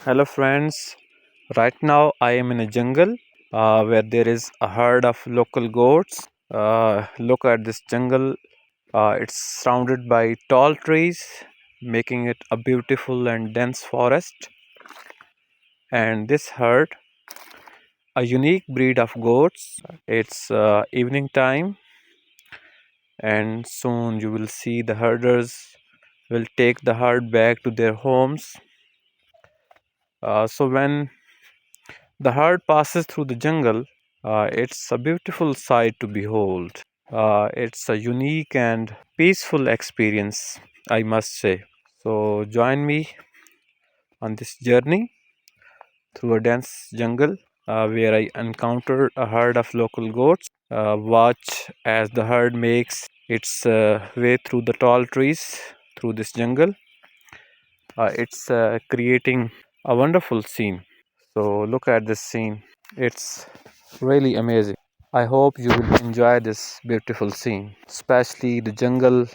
Hello, friends. Right now, I am in a jungle where there is a herd of local goats. Look at this jungle. It's surrounded by tall trees, making it a beautiful and dense forest. And this herd, a unique breed of goats. It's evening time, and soon you will see the herders will take the herd back to their homes. So when the herd passes through the jungle. It's a beautiful sight to behold. It's a unique and peaceful experience, I must say. So, join me on this journey through a dense jungle where I encounter a herd of local goats. Watch as the herd makes its way through the tall trees through this jungle. It's creating a wonderful scene. So, look at this scene. It's really amazing. I hope you will enjoy this beautiful scene, especially the jungle,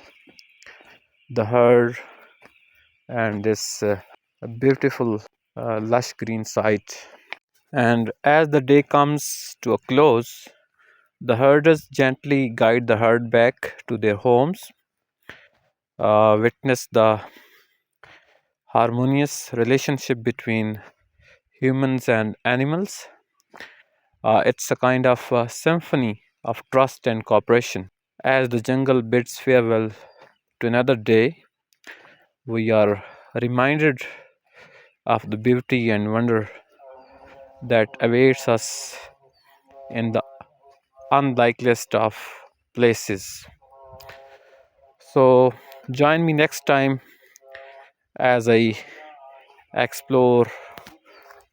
the herd, and this beautiful lush green site. And as the day comes to a close, the herders gently guide the herd back to their homes. Witness the harmonious relationship between humans and animals. It's a kind of symphony of trust and cooperation. As the jungle bids farewell to another day, we are reminded of the beauty and wonder that awaits us in the unlikeliest of places. So, join me next time as I explore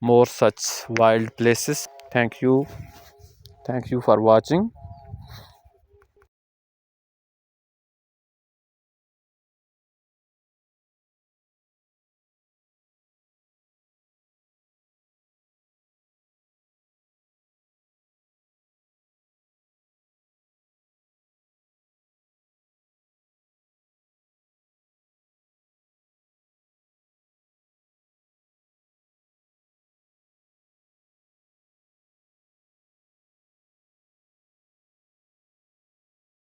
more such wild places. Thank you. Thank you for watching.